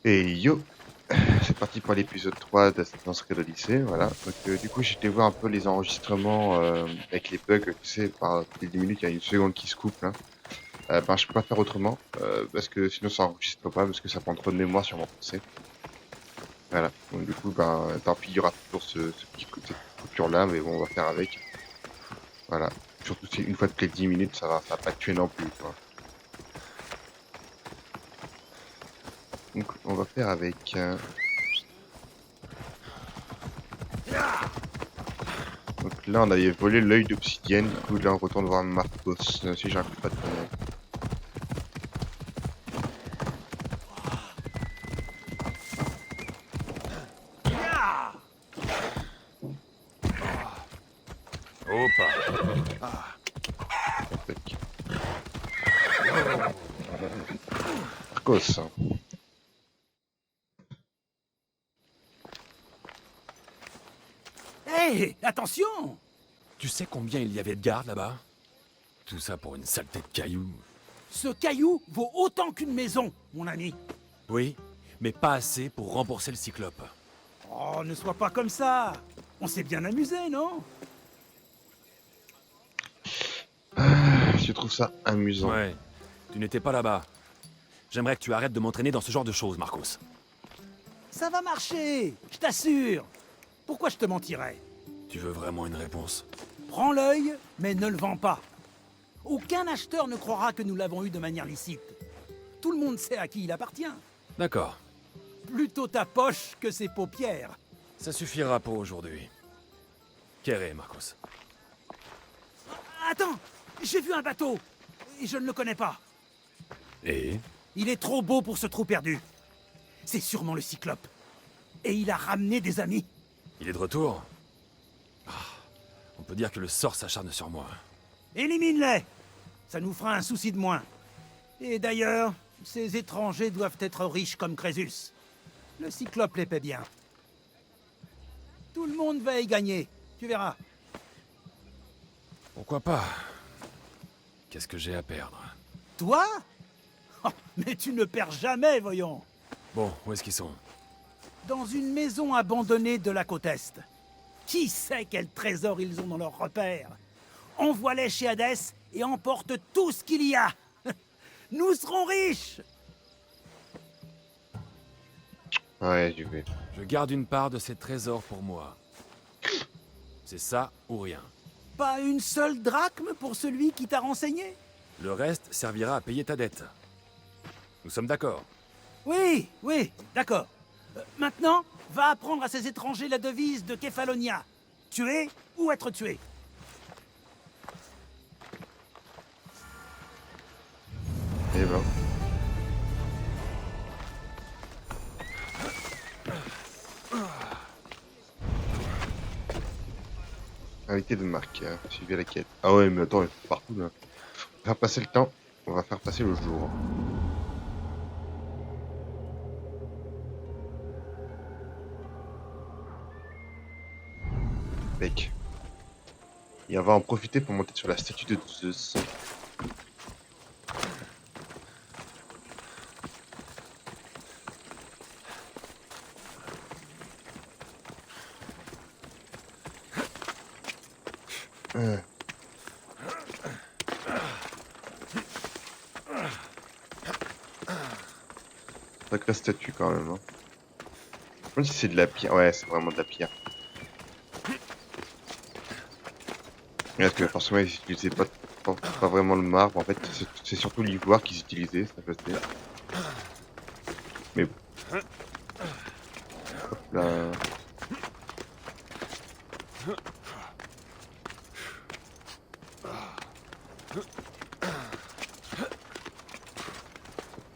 Et yo, c'est parti pour l'épisode 3 d'Assassin's Creed Odyssey, voilà. Donc du coup, j'étais voir un peu les enregistrements avec les bugs, tu sais, par toutes les 10 minutes, il y a une seconde qui se coupe là. Ben, je peux pas faire autrement, parce que sinon ça enregistre pas, parce que ça prend trop de mémoire sur mon PC. Voilà. Donc du coup, ben, tant pis, il y aura toujours cette coupure-là, mais bon, on va faire avec. Voilà. Surtout si une fois toutes les 10 minutes, ça va pas tuer non plus, quoi. Donc on va faire avec... Donc là, on avait volé l'œil d'obsidienne. Du coup, là, on retourne voir Marcos. Si j'arrive pas de conneries. Opa. Tac. Marcos. Hé, attention! Tu sais combien il y avait de gardes là-bas? Tout ça pour une saleté de cailloux. Ce caillou vaut autant qu'une maison, mon ami. Oui, mais pas assez pour rembourser le cyclope. Oh, ne sois pas comme ça. On s'est bien amusé, non? Je trouve ça amusant. Ouais, tu n'étais pas là-bas. J'aimerais que tu arrêtes de m'entraîner dans ce genre de choses, Marcos. Ça va marcher, je t'assure. Pourquoi je te mentirais? Tu veux vraiment une réponse? Prends l'œil, mais ne le vends pas. Aucun acheteur ne croira que nous l'avons eu de manière licite. Tout le monde sait à qui il appartient. D'accord, Plutôt ta poche que ses paupières. ça suffira pour aujourd'hui. Kéré, Marcos. Attends, j'ai vu un bateau. Et je ne le connais pas. Et? Il est trop beau pour ce trou perdu. C'est sûrement le Cyclope. Et il a ramené des amis. Il est de retour? Ah, on peut dire que le sort s'acharne sur moi. Élimine-les. Ça nous fera un souci de moins. Et d'ailleurs, ces étrangers doivent être riches comme Crésus. Le Cyclope les paie bien. Tout le monde va y gagner. Tu verras. Pourquoi pas? Qu'est-ce que j'ai à perdre? Toi? Oh, mais tu ne perds jamais, voyons. Bon, où est-ce qu'ils sont? Dans une maison abandonnée de la côte Est. Qui sait quel trésor ils ont dans leur repère? Envoie-les chez Hadès et emporte tout ce qu'il y a. Nous serons riches. Ouais, j'y vais. Je garde une part de ces trésors pour moi. C'est ça ou rien. Pas une seule drachme pour celui qui t'a renseigné? Le reste servira à payer ta dette. Nous sommes d'accord. Oui, oui, d'accord. Maintenant, va apprendre à ces étrangers la devise de Kefalonia. Tuer ou être tué. Eh ben. Invité de marque. Suivez la quête. Ah ouais, mais attends, il faut partout là. On va faire passer le temps. On va faire passer le jour. Mec. Et on va en profiter pour monter sur la statue de Zeus. Euh. Sacrée statue quand même. Hein. Je me demande si c'est de la pierre. Ouais, c'est vraiment de la pierre. Parce que forcément, ils utilisaient pas vraiment le marbre. En fait, c'est surtout l'ivoire qu'ils utilisaient, ça faisait. Mais bon. Hop là.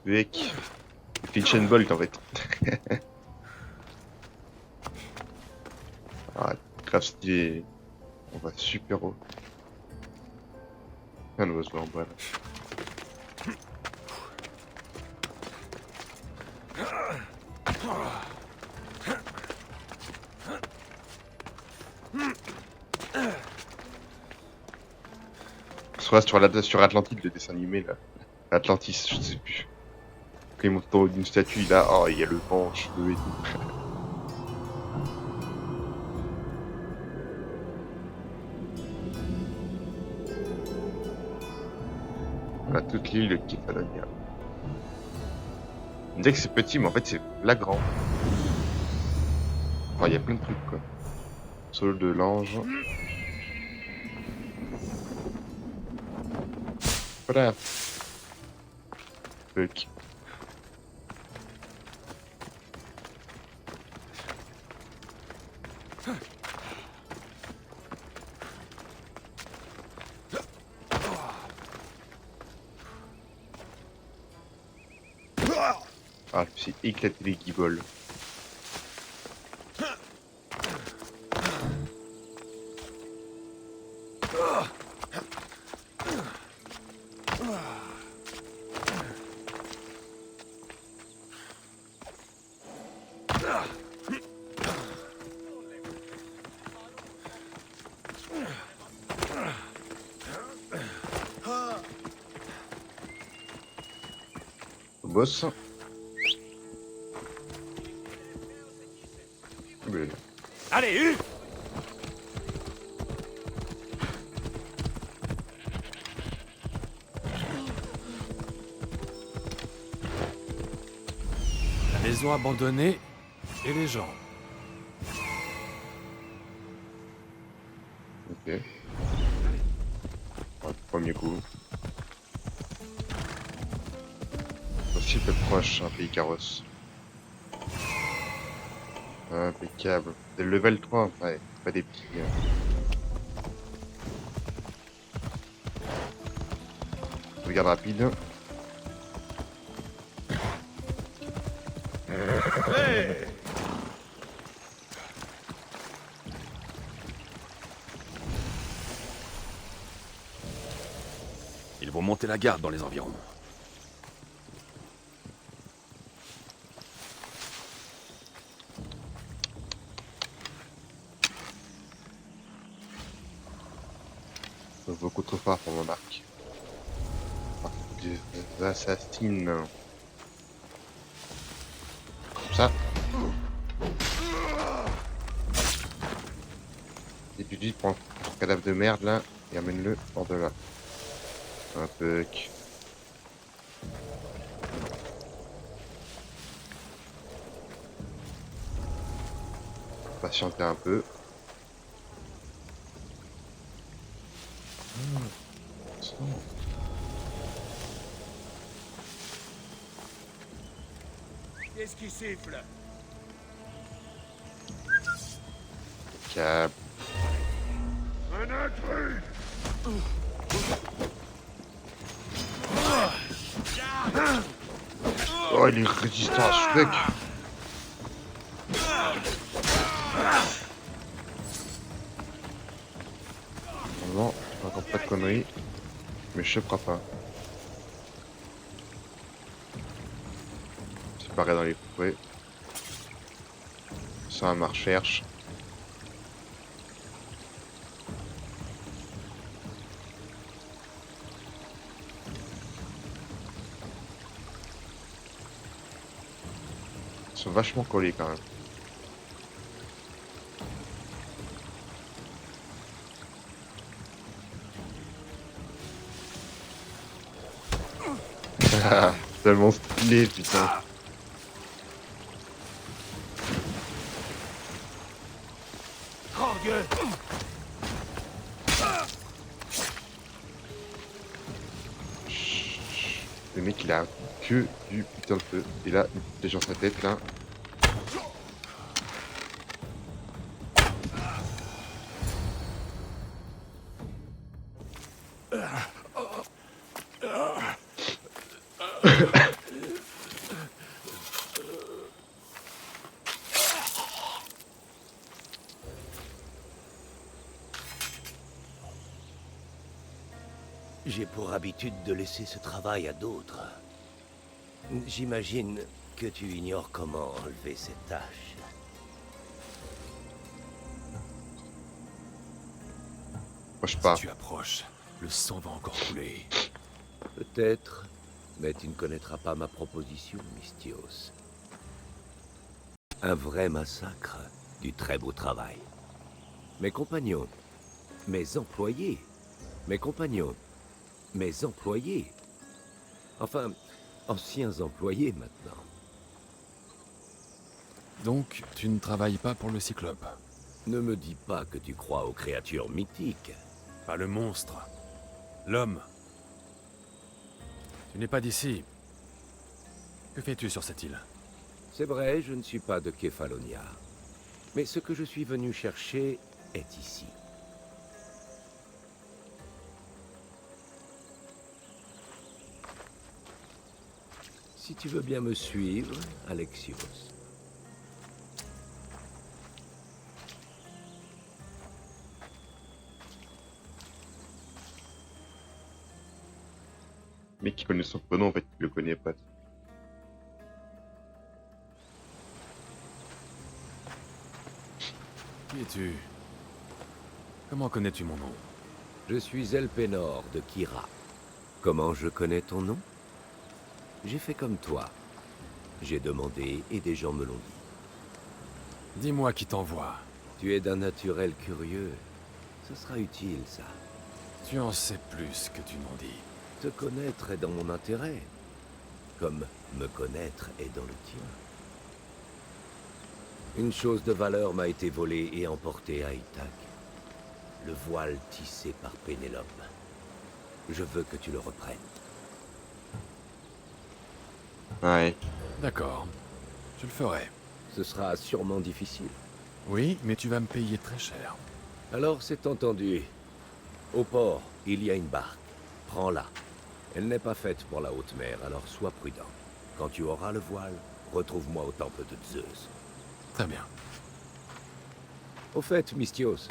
Mec. Il fait une chaîne bolt en fait. Ah, grave stylé. On va super haut. Un oiseau en bas là. Soit sur Atlantide, le dessin animé là. Atlantis, je sais plus. Quand il monte en haut d'une statue, là, oh, il y a le vent, cheveux et tout. On a toute l'île de Kefalonia. On dirait que c'est petit, mais en fait, c'est la grande. Enfin, il y a plein de trucs, quoi. Sol de l'ange. Voilà. Fuck. Ah, je me suis éclaté les guibolles. Boss. Mais... Allez, U! La maison abandonnée et les gens. Ok. Ouais, premier coup. Aussi peut être proche, un pays carrosse. Impeccable. C'est le level 3, ouais, pas des petits. Regarde rapide. Ils vont monter la garde dans les environs. Beaucoup trop fort pour mon arc. Ah, des assassines. Comme ça. Et puis dis, prends ton cadavre de merde là et amène-le hors de là. Un peu. Patienter un peu. Qu'est-ce qui siffle? Câble. Un intrus! Oh, il est résistant à ce mec. Non, encore pas de conneries. Mais je chopera pas. C'est pareil dans les forêts. Ça ma recherche. Ils sont vachement collés quand même. Tellement stylé, putain. Grand gueule! Le mec il a que du putain de feu. Et là, il est sur sa tête là. J'ai pour habitude de laisser ce travail à d'autres. J'imagine que tu ignores comment enlever cette tâche. Moi je Si pars. tu approches, le sang va encore couler. Peut-être, Mais tu ne connaîtras pas ma proposition, Mystios. Un vrai massacre du très beau travail. Mes compagnons, mes employés, mes compagnons, mes employés. Enfin, anciens employés maintenant. Donc, tu ne travailles pas pour le Cyclope? Ne me dis pas que tu crois aux créatures mythiques. Pas le monstre. L'homme. Tu n'es pas d'ici. Que fais-tu sur cette île? C'est vrai, je ne suis pas de Kefalonia. Mais ce que je suis venu chercher est ici. Si tu veux bien me suivre, Alexios. Mais qui connaît son prénom, en fait, il le connaît pas. Qui es-tu? Comment connais-tu mon nom? Je suis Elpenor de Kira. Comment je connais ton nom? J'ai fait comme toi. J'ai demandé et des gens me l'ont dit. Dis-moi qui t'envoie. Tu es d'un naturel curieux. Ce sera utile, ça. Tu en sais plus que tu n'en dis. Te connaître est dans mon intérêt. Comme me connaître est dans le tien. Une chose de valeur m'a été volée et emportée à Ithaque. Le voile tissé par Pénélope. Je veux que tu le reprennes. Ouais. D'accord. Je le ferai. Ce sera sûrement difficile. Oui, mais tu vas me payer très cher. Alors c'est entendu. Au port, il y a une barque. Prends-la. Elle n'est pas faite pour la haute mer, alors sois prudent. Quand tu auras le voile, retrouve-moi au temple de Zeus. Très bien. Au fait, Mystios,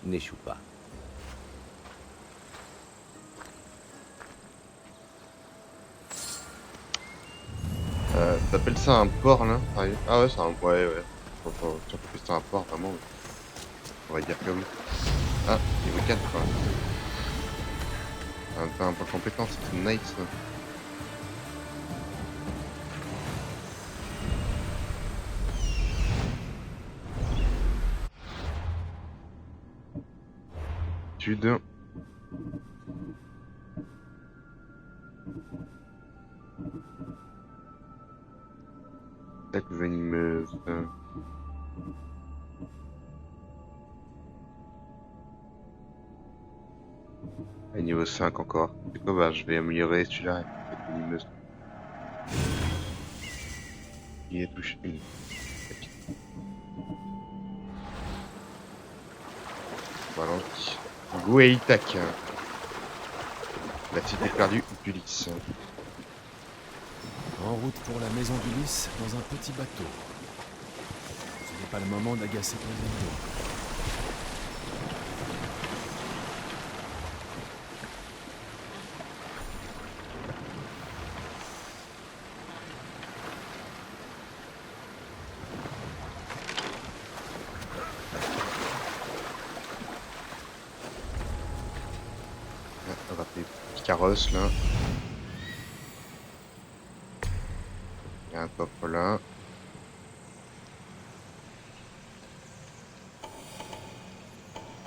n'échoue pas. T'appelles ça un port, là? Ah ouais, c'est un... Ouais. Surtout que c'est un port, vraiment. On va dire que oui. Ah, niveau 4, quoi. T'as un point de compétence, c'est nice, ça. Étude. Attaque venimeuse. Et niveau 5 encore. Du coup, bah, je vais améliorer celui-là. Attaque venimeuse. Il est touché une. Voilà. Go et Ithaque. La cité perdue d'Ulysse. En route pour la maison d'Ulysse dans un petit bateau. Ce n'est pas le moment d'agacer ton ennemi. On va appeler petit carrosse là. Il y a un coffre là.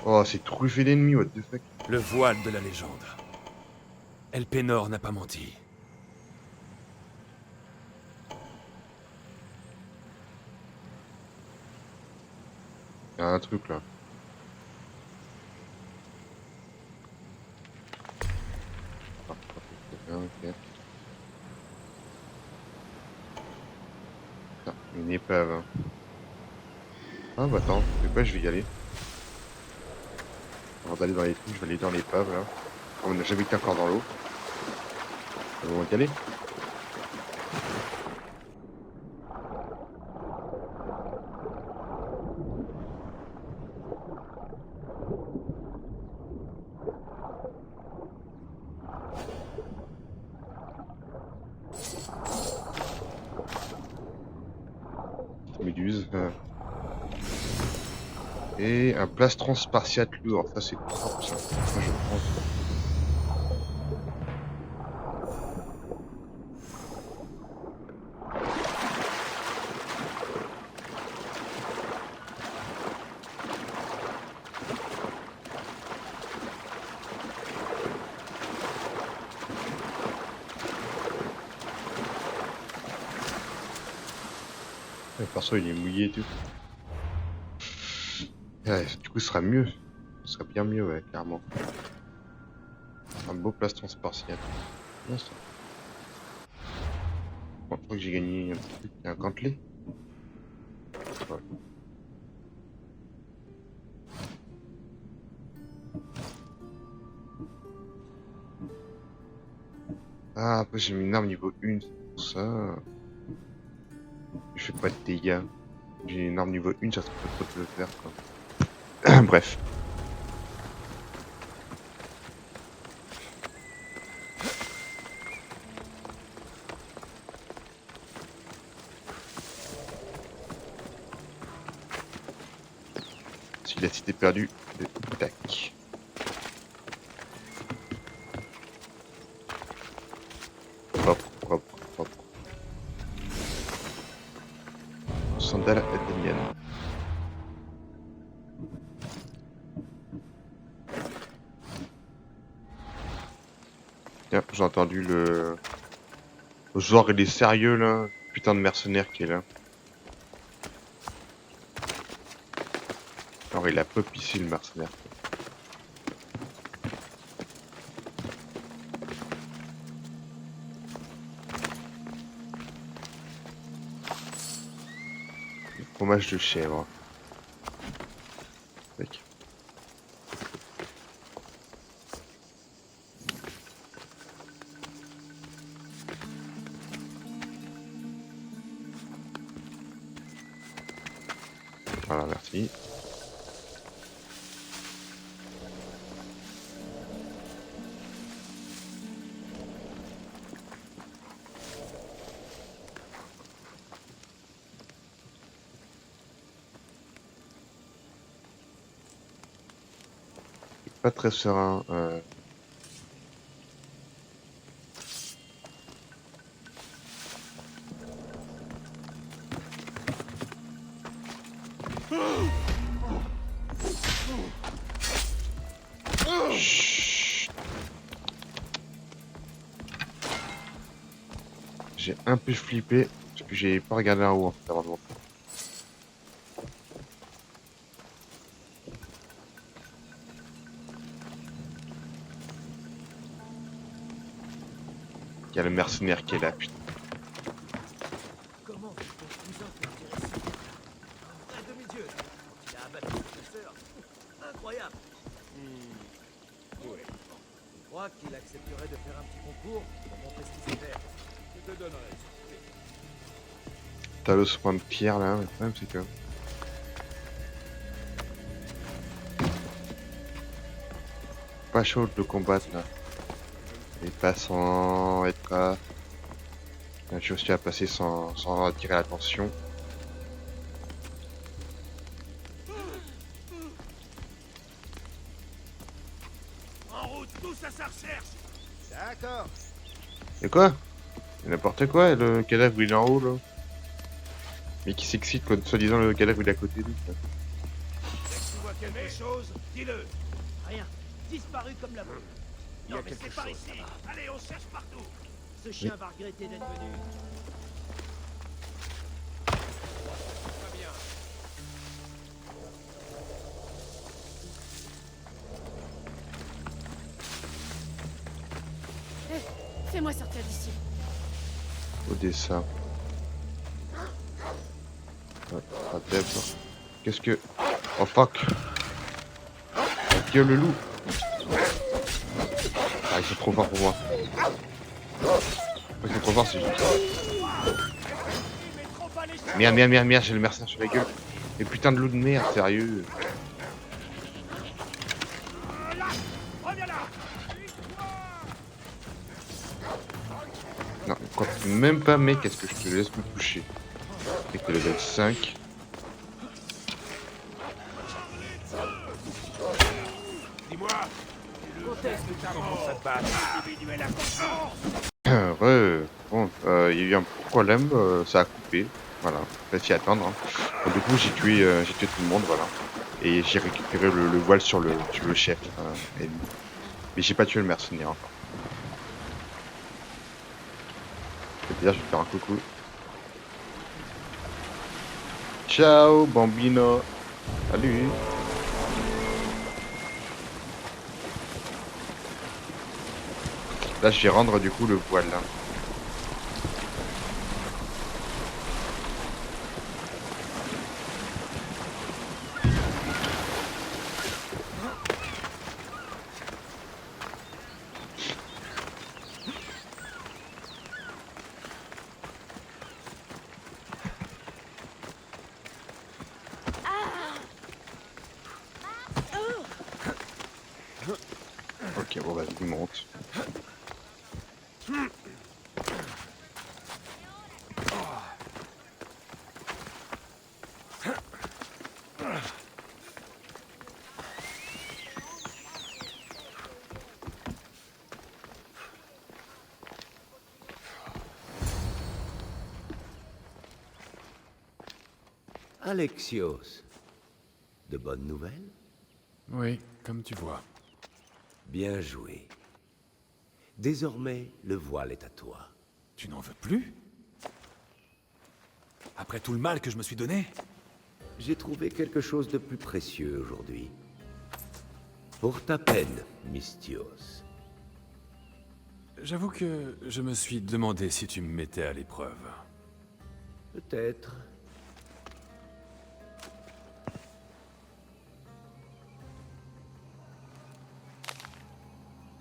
Oh, c'est truffé d'ennemis, what the fuck. Le voile de la légende. Elpenor n'a pas menti. Il y a un truc là. Ok. Ah, une épave. Hein. Ah bah attends, c'est quoi, je vais y aller. Avant d'aller dans les trucs, je vais aller dans l'épave là. On n'a jamais été encore dans l'eau. On va y aller. Méduse. Et un plastron spartiate lourd. Ça c'est propre ça. Ça je prends. Le perso il est mouillé et tout. Ouais, du coup ce sera mieux. Ce serait bien mieux, ouais, clairement. Un beau plastron spartiate. Bien ça. Bon, je crois que j'ai gagné un petit truc, un gantelet. Ouais. Ah, après j'ai mis une arme niveau 1, c'est pour ça. Je fais pas de dégâts. J'ai une arme niveau 1, ça serait pas trop de le faire, quoi. Bref. Si la cité perdue, tac. Propre, propre, propre. Sandale athénienne. Tiens, j'ai entendu le joueur, il est sérieux là. Putain de mercenaire qui est là. Alors il a pop ici le mercenaire. Du fromage de chèvre. Tac. Voilà, merci. Pas très serein. Chut. J'ai un peu flippé parce que j'ai pas regardé en haut en fait avant de monter. Il y a le mercenaire qui est là, putain. Comment ton cousin peut tirer si vite? Un vrai demi-dieu. Il a abattu le chasseur. Incroyable. Oui. Je crois qu'il accepterait de faire un petit concours pour montrer ce qu'il sait faire. Je te donnerai. T'as le soin de pierre là, le problème c'est que. Pas chaud de le combattre là. Et pas sans être là. J'ai aussi à passer sans attirer l'attention. En route, tous à sa recherche. D'accord. Et quoi? N'importe quoi, le cadavre il est en haut là. Mais qui s'excite quand soi-disant le cadavre il est à côté de lui. Quoi. Dès que tu vois quelque chose, dis-le. Rien. Disparu comme la boule. Il y Non, a mais quelque c'est par chose ici. là-bas. Allez, on cherche partout. Ce chien va regretter d'être venu. Très bien. Fais-moi sortir d'ici. Odessa. Ouais, pas Deb. Qu'est-ce que. Oh fuck! Gueule le loup! Ah, ils sont trop forts pour moi. Ils sont trop forts, c'est juste. Merde, merde, merde, merde, j'ai le mercenaire sur la gueule. Mais putain de loup de merde, sérieux. Reviens là. Non, quoi, même pas, mec, est-ce que je te laisse me toucher? Avec le level 5. Dis-moi. Quand est-ce que tu commences à te battre? Individuel à conscience. Bon, il y a eu un problème, ça a coupé. Voilà, pas s'y attendre. Hein. Donc, du coup, j'ai tué tout le monde, voilà. Et j'ai récupéré le voile sur le chef. Ennemi. Mais j'ai pas tué le mercenaire encore. D'ailleurs, je vais te faire un coucou. Ciao, bambino. Salut. Là, je vais rendre du coup le voile là. Ok, bon, vas-y, il monte. Alexios, de bonnes nouvelles? Oui, comme tu vois. Bien joué. Désormais, le voile est à toi. Tu n'en veux plus? Après tout le mal que je me suis donné? J'ai trouvé quelque chose de plus précieux aujourd'hui. Pour ta peine, Mystios. J'avoue que je me suis demandé si tu me mettais à l'épreuve. Peut-être.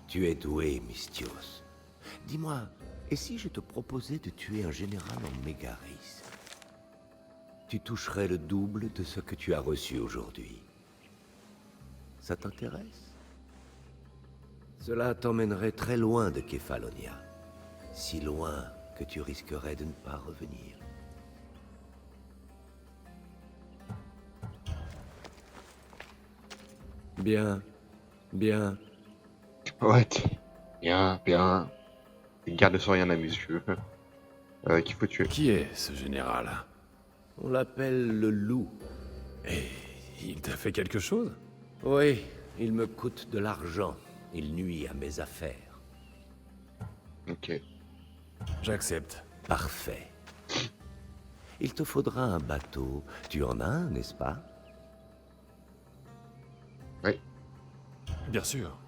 Tu es doué, Mystios. Dis-moi, et si je te proposais de tuer un général en Mégaris? Tu toucherais le double de ce que tu as reçu aujourd'hui. Ça t'intéresse? Cela t'emmènerait très loin de Kefalonia. Si loin que tu risquerais de ne pas revenir. Bien, bien. Ouais, bien, bien. Garde sans rien à mes yeux. Qu'il faut tuer. Qui est ce général? On l'appelle le loup. Et il t'a fait quelque chose? Oui, il me coûte de l'argent. Il nuit à mes affaires. Ok. J'accepte. Parfait. Il te faudra un bateau. Tu en as un, n'est-ce pas? Oui. Bien sûr.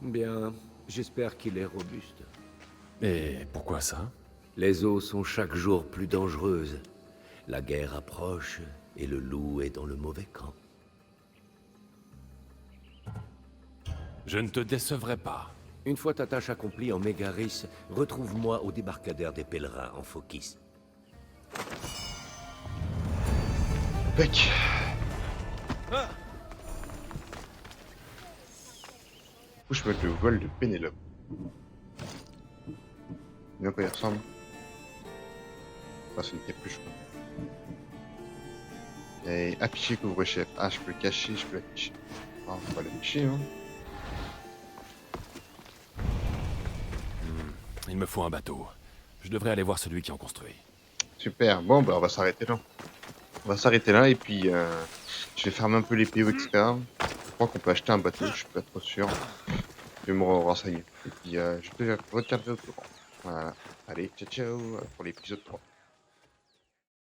Bien, j'espère qu'il est robuste. Et pourquoi ça? Les eaux sont chaque jour plus dangereuses. La guerre approche et le loup est dans le mauvais camp. Je ne te décevrai pas. Une fois ta tâche accomplie en Mégaris, retrouve-moi au débarcadère des pèlerins en Phokis. Bec. Faut que je mette le voile de Pénélope. Bien quoi il ressemble. Ah, c'est une capuche. Et afficher couvre-chef. Ah, je peux le cacher, je peux l'afficher. Ah, on va l'afficher, hein. Il me faut un bateau. Je devrais aller voir celui qui en construit. Super. Bon, bah, on va s'arrêter là. On va s'arrêter là et puis je vais fermer un peu les PO, etc. Je crois qu'on peut acheter un bateau, je suis pas trop sûr. Je vais me renseigner. Et puis je te retiendrai au courant. Voilà. Allez, ciao ciao pour l'épisode 3.